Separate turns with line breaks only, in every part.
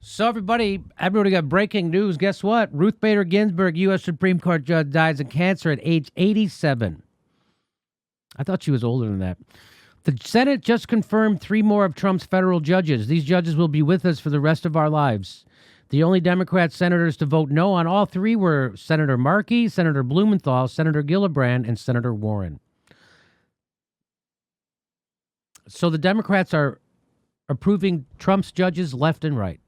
So everybody got breaking news. Guess what? Ruth Bader Ginsburg, U.S. Supreme Court judge, dies of cancer at age 87. I thought she was older than that. The Senate just confirmed 3 more of Trump's federal judges. These judges will be with us for the rest of our lives. The only Democrat senators to vote no on all 3 were Senator Markey, Senator Blumenthal, Senator Gillibrand, and Senator Warren. So the Democrats are approving Trump's judges left and right.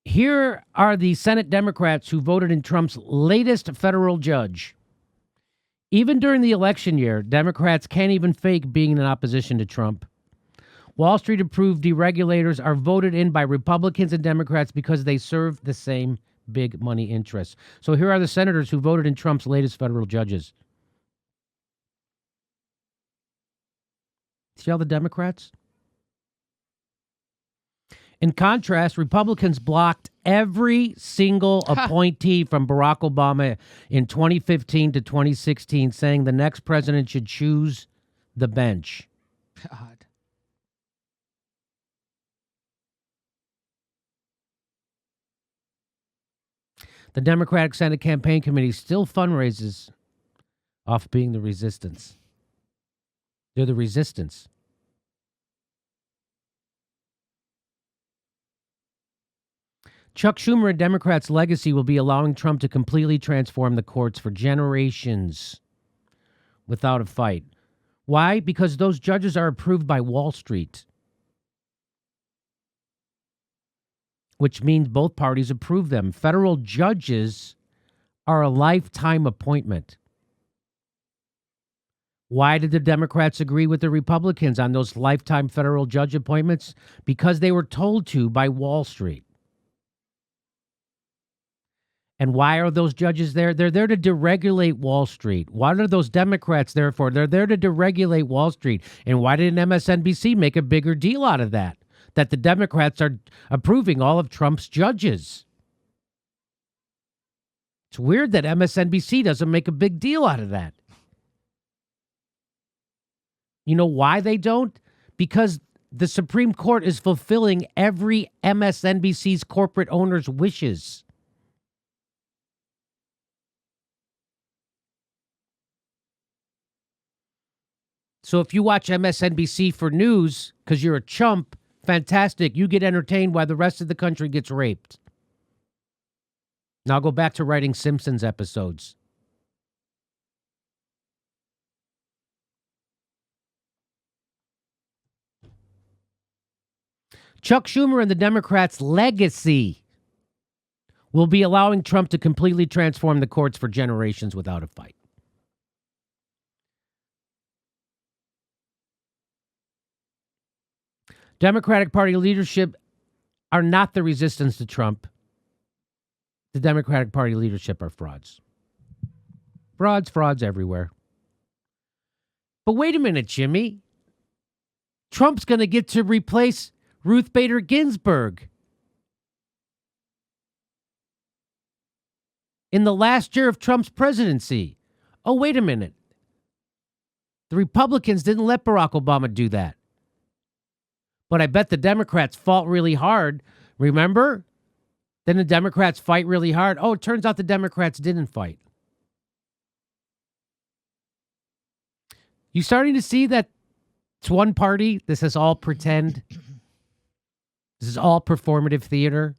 Here are the Senate Democrats who voted in Trump's latest federal judge. Even during the election year, Democrats can't even fake being in opposition to Trump. Wall Street approved deregulators are voted in by Republicans and Democrats because they serve the same big money interests. So here are the senators who voted in Trump's latest federal judges. See all the Democrats? In contrast, Republicans blocked every single appointee from Barack Obama in 2015 to 2016, saying the next president should choose the bench.
God.
The Democratic Senate Campaign Committee still fundraises off being the resistance. They're the resistance. Chuck Schumer and Democrats' legacy will be allowing Trump to completely transform the courts for generations without a fight. Why? Because those judges are approved by Wall Street, which means both parties approve them. Federal judges are a lifetime appointment. Why did the Democrats agree with the Republicans on those lifetime federal judge appointments? Because they were told to by Wall Street. And why are those judges there? They're there to deregulate Wall Street. What are those Democrats there for? They're there to deregulate Wall Street. And why didn't MSNBC make a bigger deal out of that? That the Democrats are approving all of Trump's judges. It's weird that MSNBC doesn't make a big deal out of that. You know why they don't? Because the Supreme Court is fulfilling every MSNBC's corporate owner's wishes. So if you watch MSNBC for news because you're a chump, fantastic. You get entertained while the rest of the country gets raped. Now I'll go back to writing Simpsons episodes. Chuck Schumer and the Democrats' legacy will be allowing Trump to completely transform the courts for generations without a fight. Democratic Party leadership are not the resistance to Trump. The Democratic Party leadership are frauds. Frauds everywhere. But wait a minute, Jimmy. Trump's going to get to replace Ruth Bader Ginsburg in the last year of Trump's presidency. Oh, wait a minute. The Republicans didn't let Barack Obama do that. But I bet the Democrats fought really hard. Remember? Then the Democrats fight really hard. Oh, it turns out the Democrats didn't fight. You starting to see that it's one party? This is all pretend. This is all performative theater,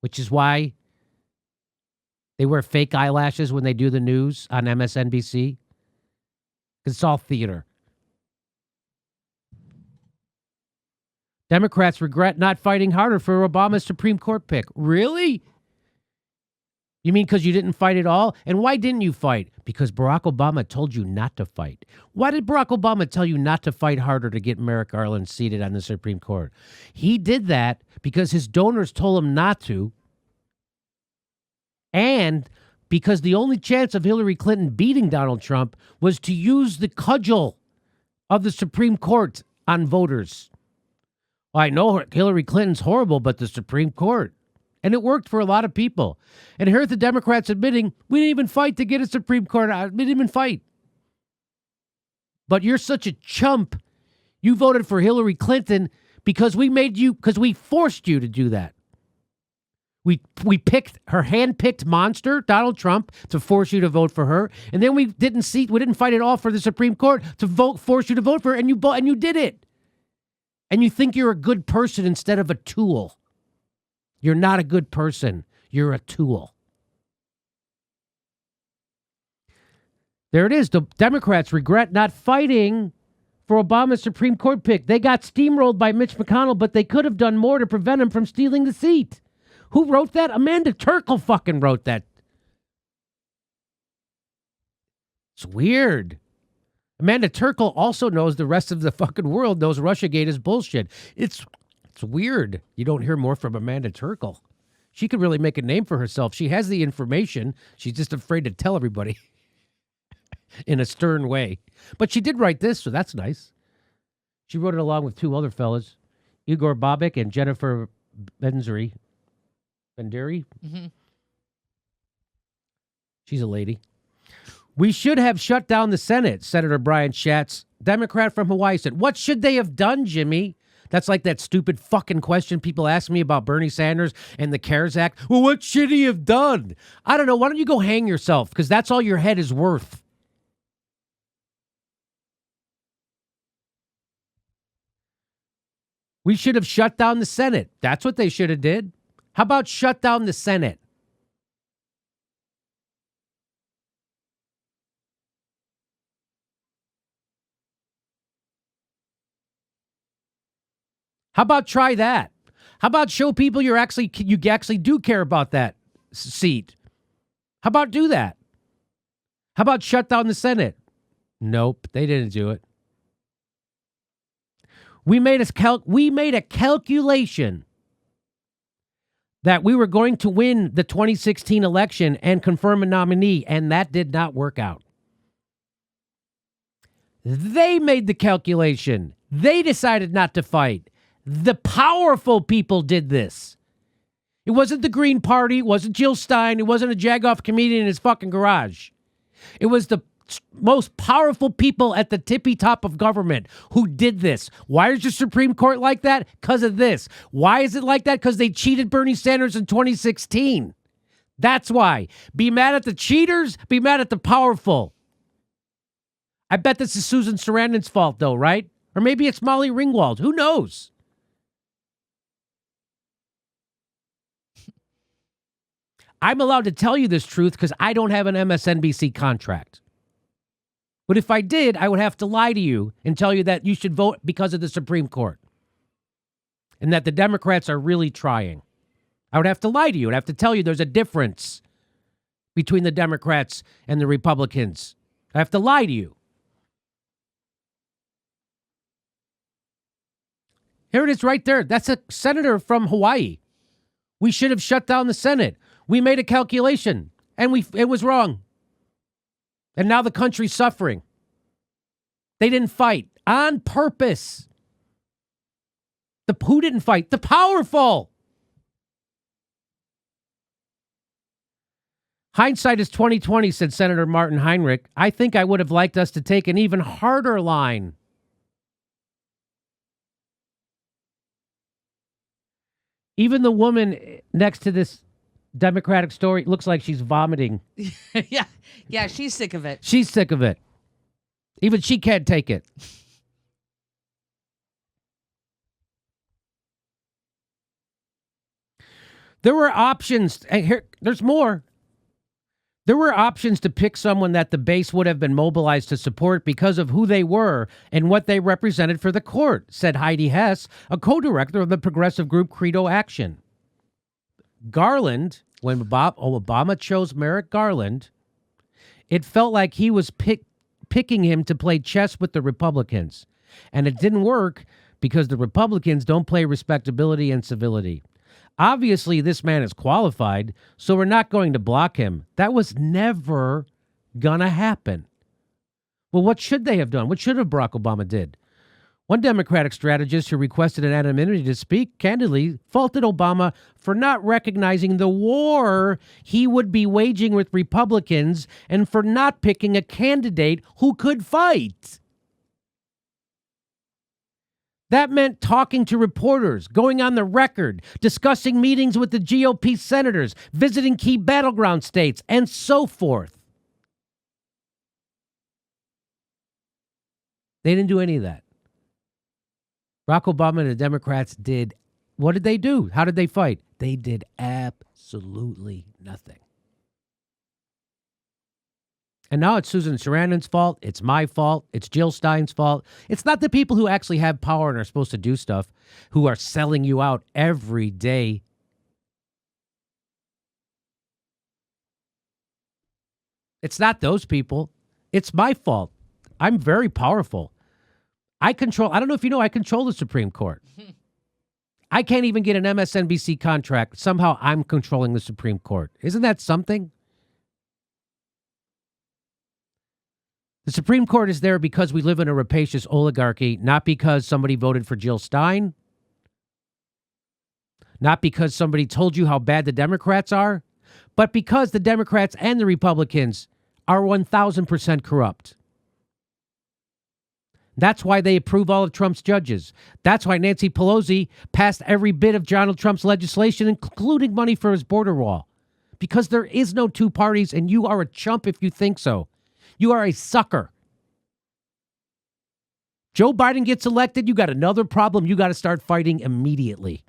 which is why they wear fake eyelashes when they do the news on MSNBC. Because it's all theater. Democrats regret not fighting harder for Obama's Supreme Court pick. Really? You mean because you didn't fight at all? And why didn't you fight? Because Barack Obama told you not to fight. Why did Barack Obama tell you not to fight harder to get Merrick Garland seated on the Supreme Court? He did that because his donors told him not to, and because the only chance of Hillary Clinton beating Donald Trump was to use the cudgel of the Supreme Court on voters. I know Hillary Clinton's horrible, but the Supreme Court. And it worked for a lot of people. And here are the Democrats admitting, we didn't even fight to get a Supreme Court. We didn't even fight. But you're such a chump. You voted for Hillary Clinton because we forced you to do that. We picked her hand-picked monster, Donald Trump, to force you to vote for her, and then we didn't fight at all for the Supreme Court to force you to vote for her, and you did it. And you think you're a good person instead of a tool. You're not a good person. You're a tool. There it is. The Democrats regret not fighting for Obama's Supreme Court pick. They got steamrolled by Mitch McConnell, but they could have done more to prevent him from stealing the seat. Who wrote that? Amanda Turkle fucking wrote that. It's weird. Amanda Turkle also knows the rest of the fucking world knows Russiagate is bullshit. It's weird. You don't hear more from Amanda Turkle. She could really make a name for herself. She has the information. She's just afraid to tell everybody in a stern way. But she did write this, so that's nice. She wrote it along with two other fellas, Igor Bobik and Jennifer Bendry. Mm-hmm. She's a lady. We should have shut down the Senate, Senator Brian Schatz, Democrat from Hawaii, said. What should they have done, Jimmy? That's like that stupid fucking question people ask me about Bernie Sanders and the CARES Act. Well, what should he have done? I don't know. Why don't you go hang yourself? Because that's all your head is worth. We should have shut down the Senate. That's what they should have did. How about shut down the Senate? How about try that? How about show people you actually do care about that seat? How about do that? How about shut down the Senate? Nope, they didn't do it. We made a calculation that we were going to win the 2016 election and confirm a nominee, and that did not work out. They made the calculation. They decided not to fight. The powerful people did this. It wasn't the Green Party. It wasn't Jill Stein. It wasn't a jagoff comedian in his fucking garage. It was the most powerful people at the tippy top of government who did this. Why is the Supreme Court like that? Because of this. Why is it like that? Because they cheated Bernie Sanders in 2016. That's why. Be mad at the cheaters. Be mad at the powerful. I bet this is Susan Sarandon's fault, though, right? Or maybe it's Molly Ringwald. Who knows? I'm allowed to tell you this truth because I don't have an MSNBC contract. But if I did, I would have to lie to you and tell you that you should vote because of the Supreme Court. And that the Democrats are really trying. I would have to lie to you. I'd have to tell you there's a difference between the Democrats and the Republicans. I have to lie to you. Here it is right there. That's a senator from Hawaii. We should have shut down the Senate. We made a calculation, and it was wrong. And now the country's suffering. They didn't fight on purpose. Who didn't fight? The powerful. Hindsight is 20/20, said Senator Martin Heinrich. I think I would have liked us to take an even harder line. Even the woman next to this Democratic story looks like she's vomiting.
Yeah, she's sick of it.
She's sick of it. Even she can't take it. There were options. And here, there's more. There were options to pick someone that the base would have been mobilized to support because of who they were and what they represented for the court, said Heidi Hess, a co-director of the progressive group Credo Action. Garland, when Obama chose Merrick Garland, it felt like he was picking him to play chess with the Republicans. And it didn't work because the Republicans don't play respectability and civility. Obviously, this man is qualified, so we're not going to block him. That was never going to happen. Well, what should they have done? What should have Barack Obama did? One Democratic strategist who requested an anonymity to speak candidly faulted Obama for not recognizing the war he would be waging with Republicans and for not picking a candidate who could fight. That meant talking to reporters, going on the record, discussing meetings with the GOP senators, visiting key battleground states, and so forth. They didn't do any of that. Barack Obama and the Democrats did, what did they do? How did they fight? They did absolutely nothing. And now it's Susan Sarandon's fault. It's my fault. It's Jill Stein's fault. It's not the people who actually have power and are supposed to do stuff who are selling you out every day. It's not those people. It's my fault. I'm very powerful. I don't know if you know, I control the Supreme Court. I can't even get an MSNBC contract. Somehow I'm controlling the Supreme Court. Isn't that something? The Supreme Court is there because we live in a rapacious oligarchy, not because somebody voted for Jill Stein, not because somebody told you how bad the Democrats are, but because the Democrats and the Republicans are 1,000% corrupt. That's why they approve all of Trump's judges. That's why Nancy Pelosi passed every bit of Donald Trump's legislation, including money for his border wall. Because there is no two parties, and you are a chump if you think so. You are a sucker. Joe Biden gets elected, you got another problem you got to start fighting immediately.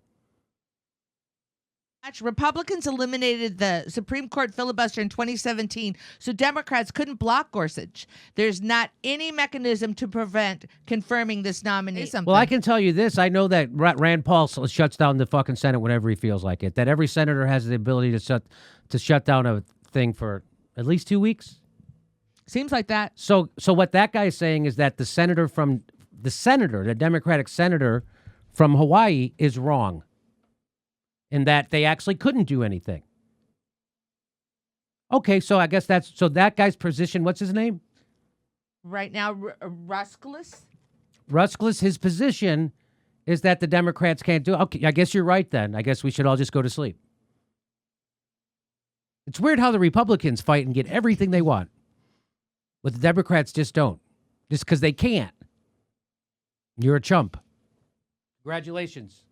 Republicans eliminated the Supreme Court filibuster in 2017, so Democrats couldn't block Gorsuch. There's not any mechanism to prevent confirming this nominee.
Well, I can tell you this. I know that Rand Paul shuts down the fucking Senate whenever he feels like it, that every senator has the ability to shut down a thing for at least 2 weeks.
Seems like that.
So what that guy is saying is that the Democratic senator from Hawaii is wrong. In that they actually couldn't do anything. Okay, so I guess that guy's position, what's his name?
Right now, Ruskless?
Ruskless, his position is that the Democrats can't do it. Okay, I guess you're right then. I guess we should all just go to sleep. It's weird how the Republicans fight and get everything they want, but the Democrats just don't. Just because they can't. You're a chump. Congratulations.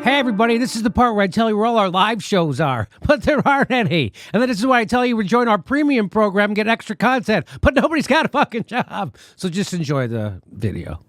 Hey, everybody, this is the part where I tell you where all our live shows are, but there aren't any. And then this is why I tell you to join our premium program and get extra content, but nobody's got a fucking job. So just enjoy the video.